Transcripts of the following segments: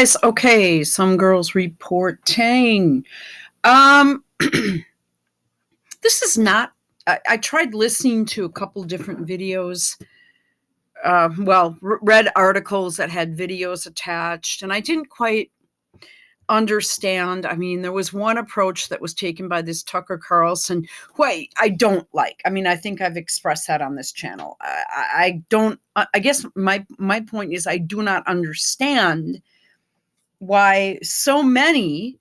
guys. Okay, some girls reporting. Um, this is not. I tried listening to a couple different videos. Read articles that had videos attached, and I didn't quite understand. I mean, there was one approach that was taken by this Tucker Carlson, who I don't like. I mean, I think I've expressed that on this channel. I don't. I guess my point is I do not understand why so many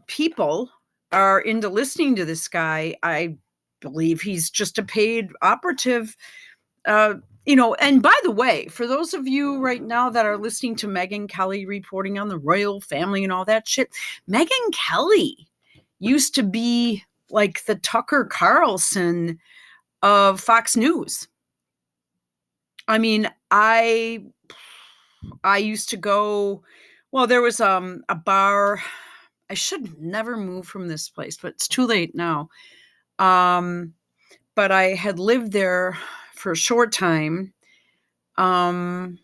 people are into listening to this guy. I believe he's just a paid operative. Uh, and by the way, for those of you right now that are listening to Megyn Kelly reporting on the royal family and all that shit, Megyn Kelly used to be like the Tucker Carlson of Fox News. I mean, I used to go. Well, there was a bar. I should never move from this place, but it's too late now. But I had lived there for a short time, and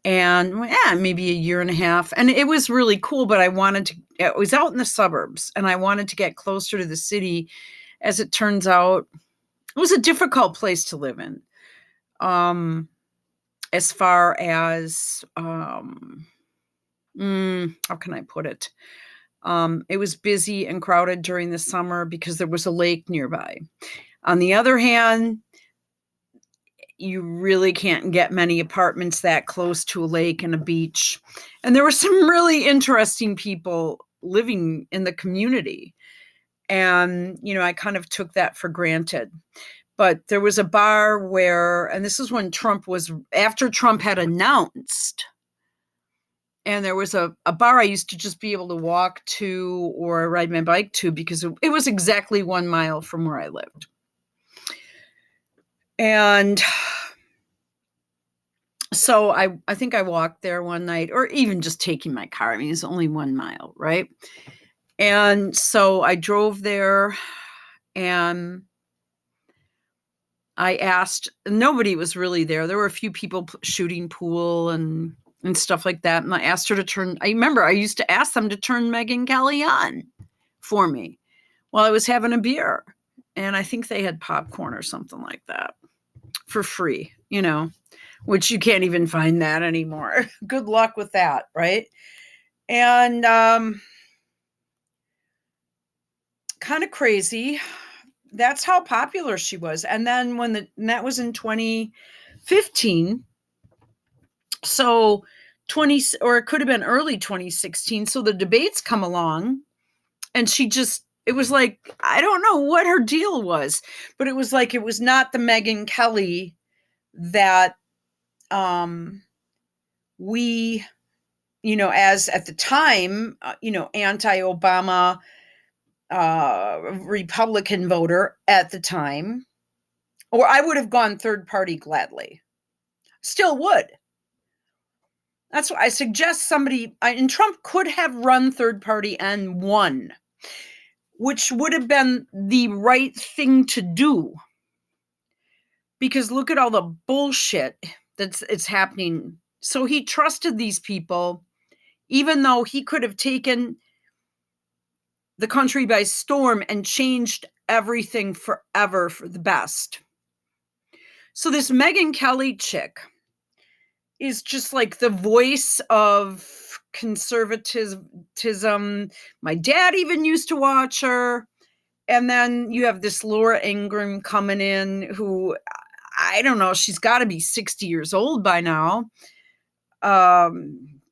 maybe a year and a half, and it was really cool. But it was out in the suburbs, and I wanted to get closer to the city. As it turns out, it was a difficult place to live in. As far as how can I put it? It was busy and crowded during the summer because there was a lake nearby. On the other hand, you really can't get many apartments that close to a lake and a beach. And there were some really interesting people living in the community. And, I kind of took that for granted. But there was a bar where, and this is when after Trump had announced, and there was a bar I used to just be able to walk to or ride my bike to because it was exactly 1 mile from where I lived. And so I think I walked there one night, or even just taking my car. I mean, it's only 1 mile, right? And so I drove there, and I asked, nobody was really there. There were a few people shooting pool and stuff like that. And I asked her I remember I used to ask them to turn Megyn Kelly on for me while I was having a beer. And I think they had popcorn or something like that for free, which you can't even find that anymore. Good luck with that, right? And kind of crazy. That's how popular she was. And then that was in 2015. So or it could have been early 2016. So the debates come along, and it was like, I don't know what her deal was, but it was like, it was not the Megyn Kelly that we, as at the time, anti-Obama Republican voter at the time, or I would have gone third party gladly. Still would. That's why I suggest and Trump could have run third party and won, which would have been the right thing to do. Because look at all the bullshit it's happening. So he trusted these people, even though he could have taken the country by storm and changed everything forever for the best. So this Megyn Kelly chick is just like the voice of conservatism. My dad even used to watch her. And then you have this Laura Ingraham coming in, who, I don't know, she's got to be 60 years old by now.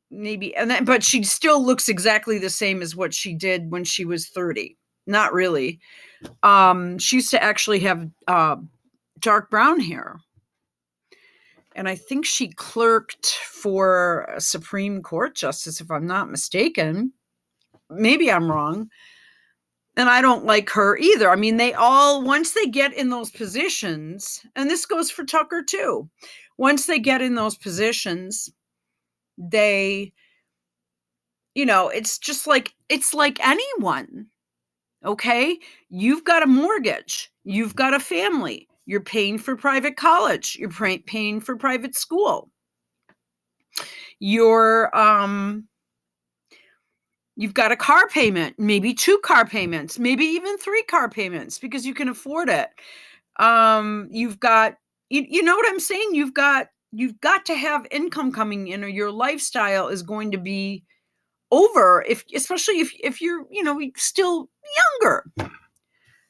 Maybe, but she still looks exactly the same as what she did when she was 30. Not really. She used to actually have dark brown hair. And I think she clerked for a Supreme Court justice, if I'm not mistaken. Maybe I'm wrong. And I don't like her either. I mean, once they get in those positions, and this goes for Tucker too, once they get in those positions, they, it's like anyone. Okay. You've got a mortgage. You've got a family. You're paying for private college. You're paying for private school. You've got a car payment, maybe 2 car payments, maybe even 3 car payments because you can afford it. You've got you know what I'm saying? You've got to have income coming in or your lifestyle is going to be over especially if you're, still younger. I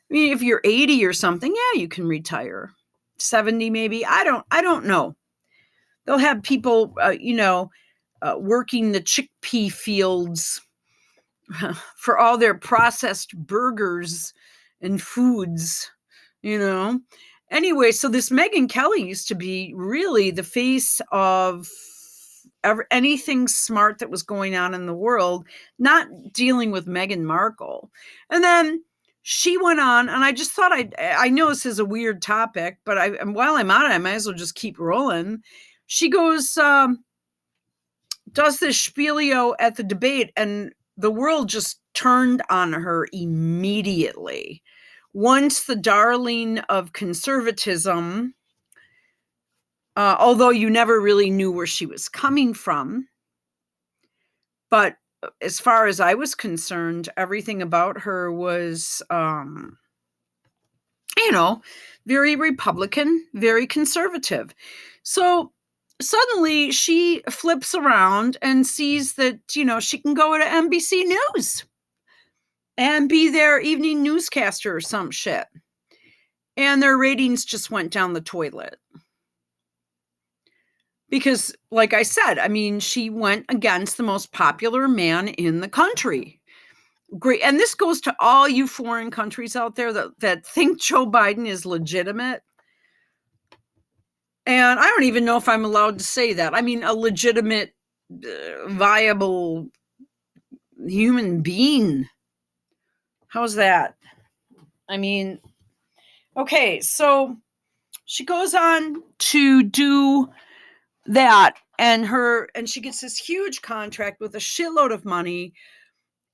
mean, if you're 80 or something, yeah, you can retire. 70 maybe. I don't know. They'll have people working the chickpea fields for all their processed burgers and foods, you know. Anyway, so this Megyn Kelly used to be really the face of anything smart that was going on in the world, not dealing with Meghan Markle. And then she went on, and I just thought I know this is a weird topic, but while I'm on it, I might as well just keep rolling. She goes, does this spielio at the debate, and the world just turned on her immediately. Once the darling of conservatism, although you never really knew where she was coming from. But as far as I was concerned, everything about her was, very Republican, very conservative. So suddenly she flips around and sees that, she can go to NBC News and be their evening newscaster or some shit. And their ratings just went down the toilet. Because, like I said, I mean, she went against the most popular man in the country. Great. And this goes to all you foreign countries out there that think Joe Biden is legitimate. And I don't even know if I'm allowed to say that. I mean, a legitimate, viable human being. How's that? I mean, okay, so she goes on to do that, and she gets this huge contract with a shitload of money,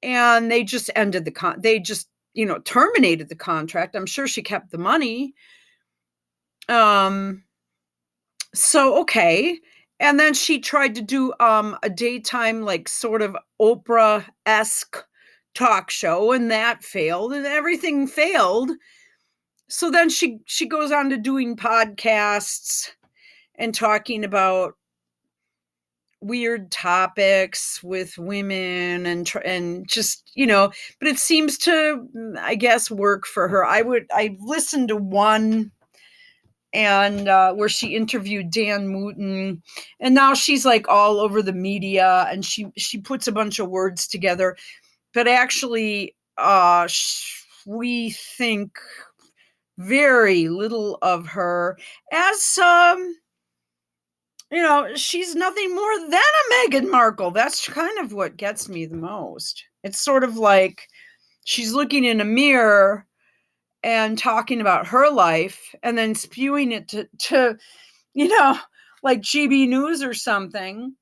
and they just ended they just, terminated the contract. I'm sure she kept the money. So, okay. And then she tried to do a daytime, like, sort of Oprah-esque talk show, and that failed, and everything failed. So then she goes on to doing podcasts and talking about weird topics with women and just, but it seems to, I guess, work for her. I listened to one and where she interviewed Dan Mouton, and now she's like all over the media, and she puts a bunch of words together, but actually we think very little of her as she's nothing more than a Meghan Markle. That's kind of what gets me the most. It's sort of like she's looking in a mirror and talking about her life and then spewing it to like GB News or something,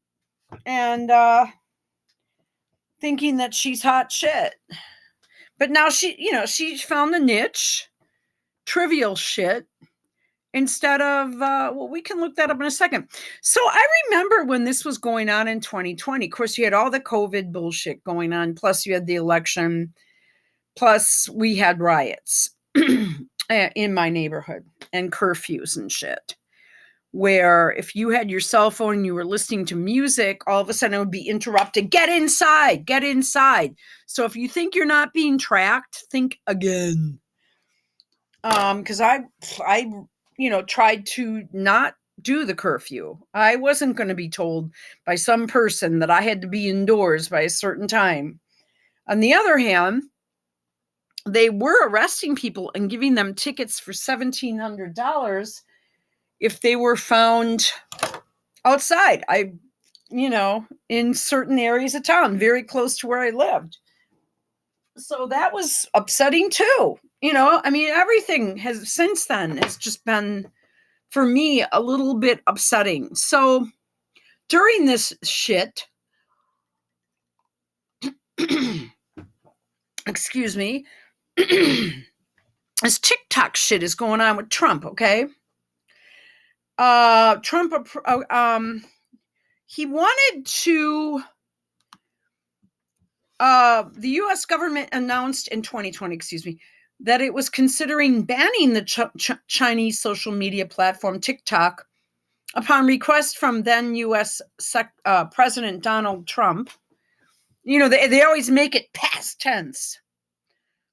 and thinking that she's hot shit. But now she found a niche, trivial shit, instead of, we can look that up in a second. So I remember when this was going on in 2020, of course, you had all the COVID bullshit going on, plus you had the election, plus we had riots in my neighborhood and curfews and shit, where if you had your cell phone and you were listening to music, all of a sudden it would be interrupted. Get inside, get inside. So if you think you're not being tracked, think again. Because I tried to not do the curfew. I wasn't going to be told by some person that I had to be indoors by a certain time. On the other hand, they were arresting people and giving them tickets for $1,700 if they were found outside. In certain areas of town, very close to where I lived. So that was upsetting too. Everything has since then has just been, for me, a little bit upsetting. So during this shit, excuse me, this TikTok shit is going on with Trump, okay? Trump, he wanted to, the US government announced in 2020, that it was considering banning the Chinese social media platform TikTok upon request from then US President Donald Trump. You know, they always make it past tense.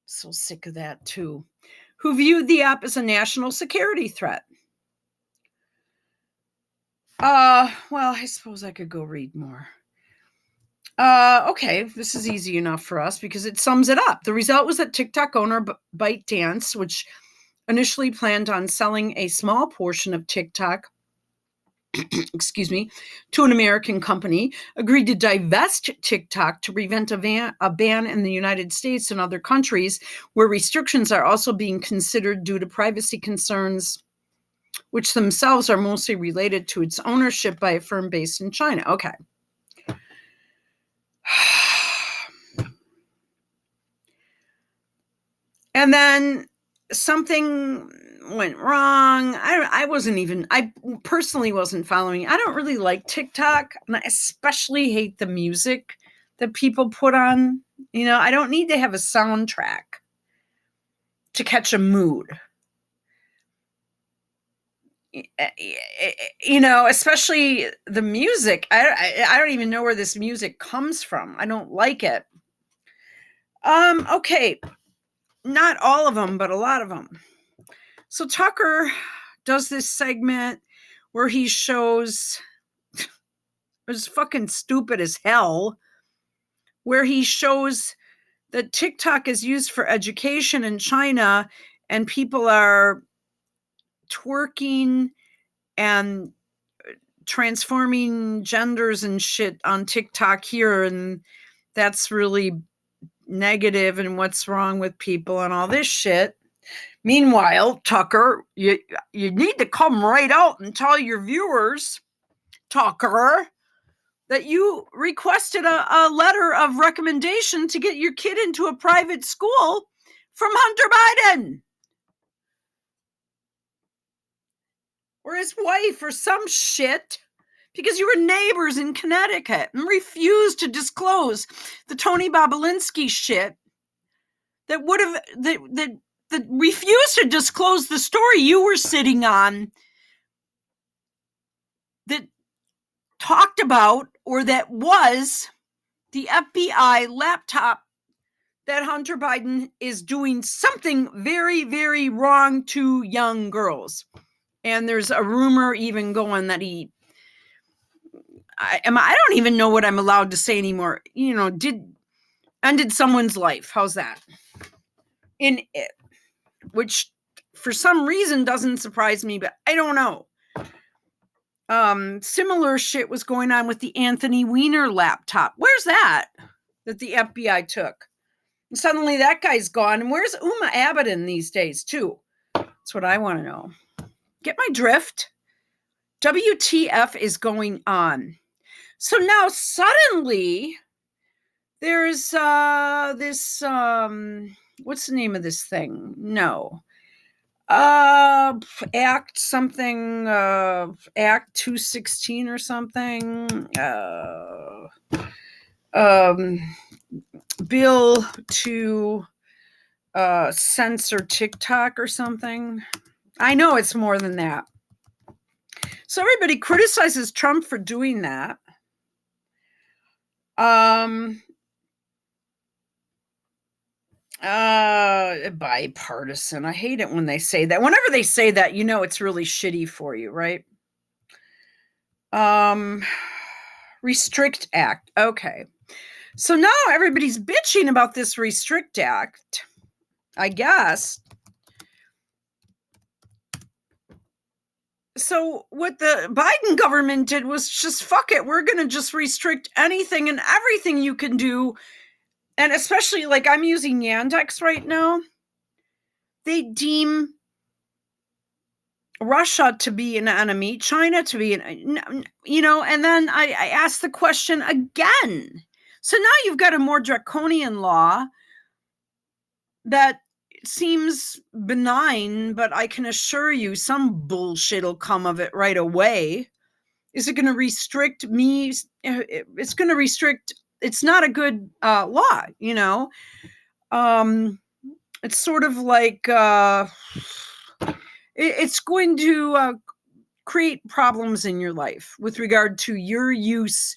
So sick of that too. Who viewed the app as a national security threat. Well, I suppose I could go read more. Okay, this is easy enough for us because it sums it up. The result was that TikTok owner ByteDance, which initially planned on selling a small portion of TikTok, to an American company, agreed to divest TikTok to prevent a ban in the United States and other countries where restrictions are also being considered due to privacy concerns, which themselves are mostly related to its ownership by a firm based in China. Okay. And then something went wrong. I personally wasn't following. I don't really like TikTok, and I especially hate the music that people put on. You know, I don't need to have a soundtrack to catch a mood. You know, especially the music. I don't even know where this music comes from. I don't like it. Okay. Not all of them, but a lot of them. So Tucker does this segment where he shows, it's fucking stupid as hell, where he shows that TikTok is used for education in China and people are twerking and transforming genders and shit on TikTok here, and that's really negative and what's wrong with people and all this shit. Meanwhile, Tucker, you need to come right out and tell your viewers, Tucker, that you requested a letter of recommendation to get your kid into a private school from Hunter Biden or his wife or some shit, because you were neighbors in Connecticut and refused to disclose the Tony Bobulinski shit that refused to disclose the story you were sitting on that talked about, or that was the FBI laptop, that Hunter Biden is doing something very, very wrong to young girls. And there's a rumor even going that I don't even know what I'm allowed to say anymore. You know, ended someone's life. How's that? In it, which for some reason doesn't surprise me, but I don't know. Similar shit was going on with the Anthony Weiner laptop. Where's that the FBI took? And suddenly that guy's gone. And where's Uma Abedin these days, too? That's what I want to know. Get my drift? WTF is going on? So now suddenly there's this, what's the name of this thing? No. Act something, Act 216 or something. Bill to censor TikTok or something. I know it's more than that. So everybody criticizes Trump for doing that. Bipartisan. I hate it when they say that. Whenever they say that, you know it's really shitty for you, right? Restrict Act. Okay. So now everybody's bitching about this Restrict Act, I guess. So what the Biden government did was just fuck it. We're going to just restrict anything and everything you can do. And especially, like, I'm using Yandex right now. They deem Russia to be an enemy, China to be an, you know, and then I asked the question again. So now you've got a more draconian law that seems benign, but I can assure you some bullshit will come of it right away. Is it going to restrict me? It's going to restrict. It's not a good law, you know. It's sort of like it's going to create problems in your life with regard to your use,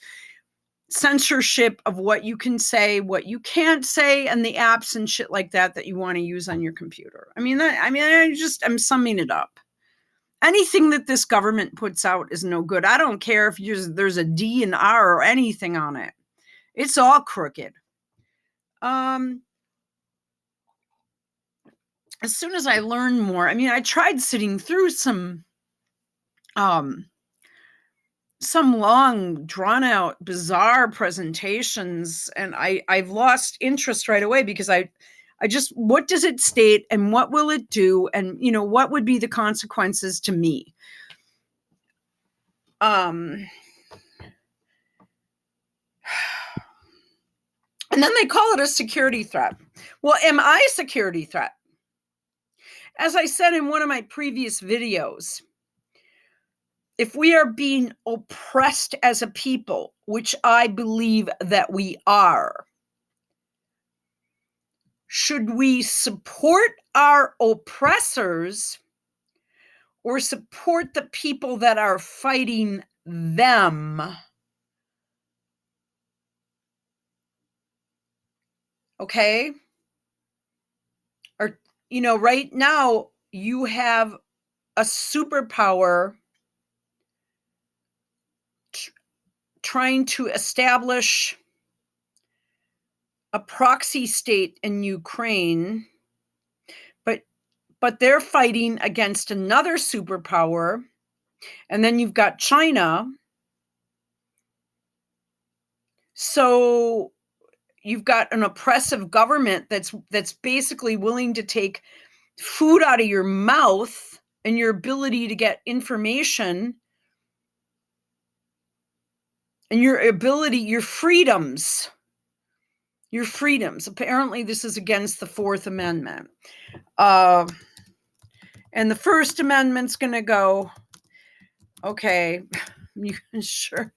censorship of what you can say, what you can't say, and the apps and shit like that you want to use on your computer. I'm summing it up. Anything that this government puts out is no good. I don't care if there's a D and R or anything on it. It's all crooked. As soon as I learned more, I tried sitting through some long, drawn-out, bizarre presentations, and I've lost interest right away because I just, what does it state and what will it do, and what would be the consequences to me? And then they call it a security threat. Well, am I a security threat? As I said in one of my previous videos, if we are being oppressed as a people, which I believe that we are, should we support our oppressors or support the people that are fighting them? Okay? Or, right now you have a superpower trying to establish a proxy state in Ukraine, but they're fighting against another superpower. And then you've got China. So you've got an oppressive government that's basically willing to take food out of your mouth and your ability to get information and your ability, your freedoms. Apparently, this is against the Fourth Amendment. And the First Amendment's going to go, okay, sure.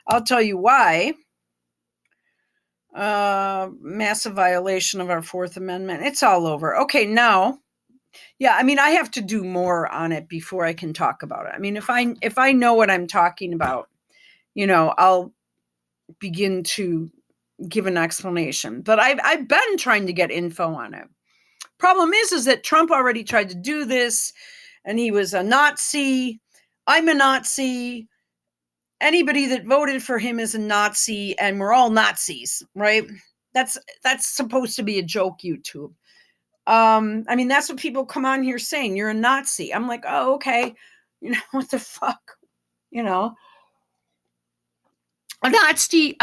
I'll tell you why. Massive violation of our Fourth Amendment. It's all over. Okay, now, yeah, I have to do more on it before I can talk about it. If I know what I'm talking about, I'll begin to give an explanation. But I've been trying to get info on it. Problem is that Trump already tried to do this, and he was a Nazi. I'm a Nazi. Anybody that voted for him is a Nazi, and we're all Nazis, right? That's supposed to be a joke, YouTube. That's what people come on here saying. You're a Nazi. I'm like, oh, okay. What the fuck? A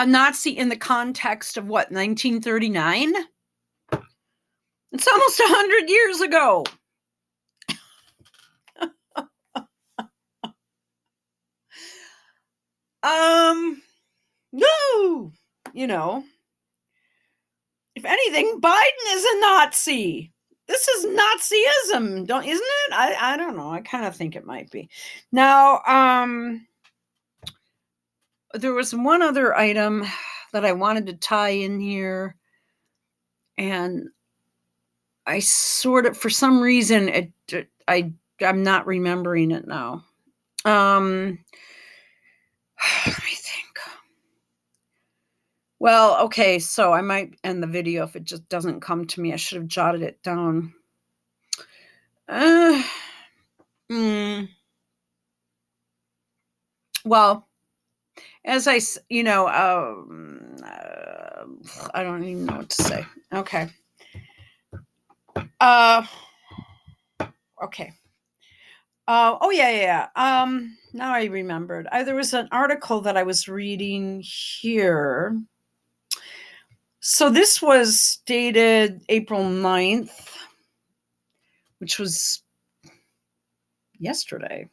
Nazi in the context of what, 1939? It's almost 100 years ago. No, if anything, Biden is a Nazi. This is Nazism, isn't it? I don't know. I kind of think it might be. Now, there was one other item that I wanted to tie in here, and I sort of, for some reason, I'm not remembering it now. Let me think. Well, okay, so I might end the video if it just doesn't come to me. I should have jotted it down. Well, as I don't even know what to say. Okay. Okay. Oh, yeah. Now I remembered. There was an article that I was reading here. So this was dated April 9th, which was yesterday.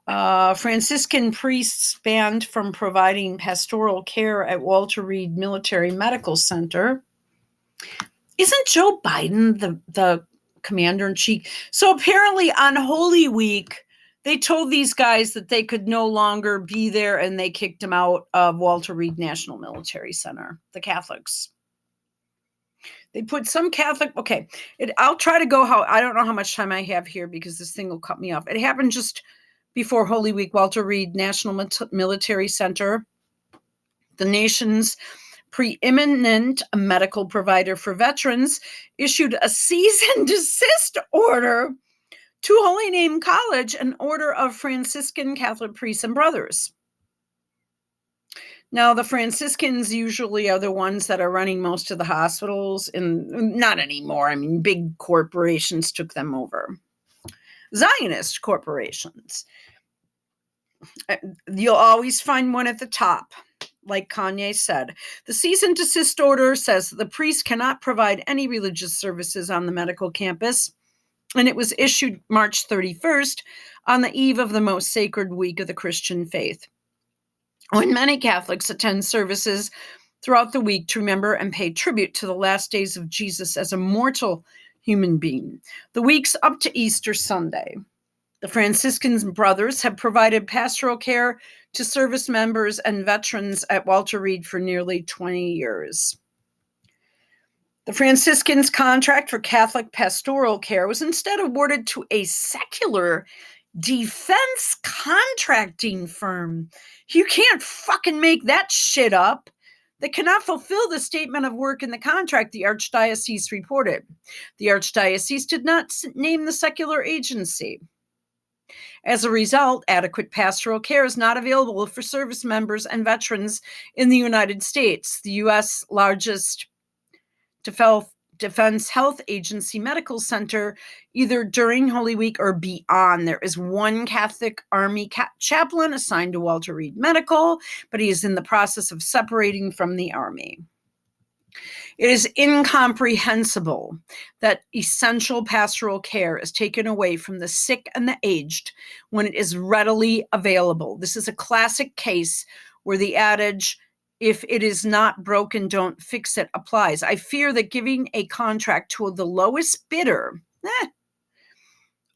Franciscan priests banned from providing pastoral care at Walter Reed Military Medical Center. Isn't Joe Biden the commander-in-chief? So apparently on Holy Week, they told these guys that they could no longer be there, and they kicked them out of Walter Reed National Military Center, the Catholics. They put some Catholic, okay, I'll try to go I don't know how much time I have here because this thing will cut me off. It happened just before Holy Week. Walter Reed National Military Center, the nation's preeminent medical provider for veterans, issued a cease and desist order to Holy Name College, an order of Franciscan Catholic priests and brothers. Now, the Franciscans usually are the ones that are running most of the hospitals, and not anymore. I mean, big corporations took them over. Zionist corporations. You'll always find one at the top. Like Kanye said, the cease and desist order says that the priest cannot provide any religious services on the medical campus, and it was issued March 31st on the eve of the most sacred week of the Christian faith, when many Catholics attend services throughout the week to remember and pay tribute to the last days of Jesus as a mortal human being. The weeks up to Easter Sunday. The Franciscan brothers have provided pastoral care to service members and veterans at Walter Reed for nearly 20 years. The Franciscans' contract for Catholic pastoral care was instead awarded to a secular defense contracting firm. You can't fucking make that shit up. They cannot fulfill the statement of work in the contract, the Archdiocese reported. The Archdiocese did not name the secular agency. As a result, adequate pastoral care is not available for service members and veterans in the United States, the U.S. largest Defense Health Agency medical center, either during Holy Week or beyond. There is one Catholic Army chaplain assigned to Walter Reed Medical, but he is in the process of separating from the Army. It is incomprehensible that essential pastoral care is taken away from the sick and the aged when it is readily available. This is a classic case where the adage, if it is not broken, don't fix it, applies. I fear that giving a contract to the lowest bidder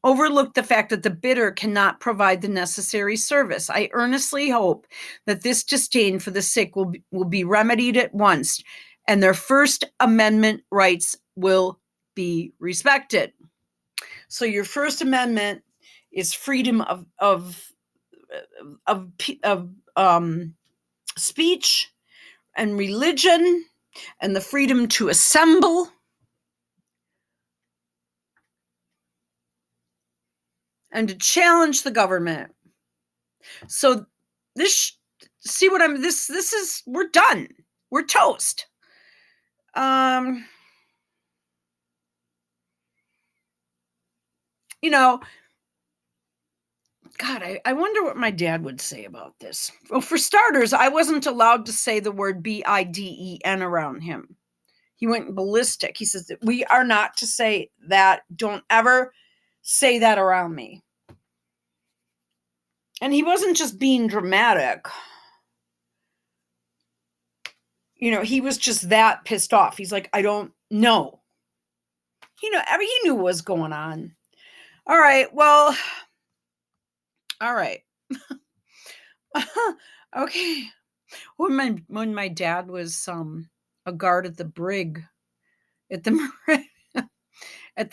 overlook the fact that the bidder cannot provide the necessary service. I earnestly hope that this disdain for the sick will be remedied at once, and their First Amendment rights will be respected. So your First Amendment is freedom of speech and religion, and the freedom to assemble. And to challenge the government. So we're done. We're toast. God, I wonder what my dad would say about this. Well, for starters, I wasn't allowed to say the word BIDEN around him. He went ballistic. He says that we are not to say that. Don't ever say that around me. And he wasn't just being dramatic. He was just that pissed off. He's like, I don't know. He knew what was going on. All right. Well, all right. Okay. When my dad was a guard at the brig at the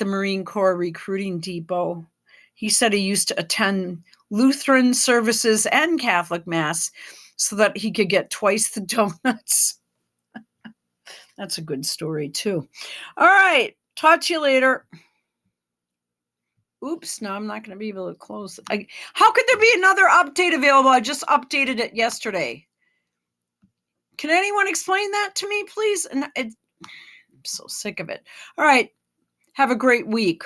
Marine Corps recruiting depot, he said he used to attend Lutheran services and Catholic Mass so that he could get twice the donuts. That's a good story, too. All right. Talk to you later. Oops, no, I'm not going to be able to close. How could there be another update available? I just updated it yesterday. Can anyone explain that to me, please? I'm so sick of it. All right. Have a great week.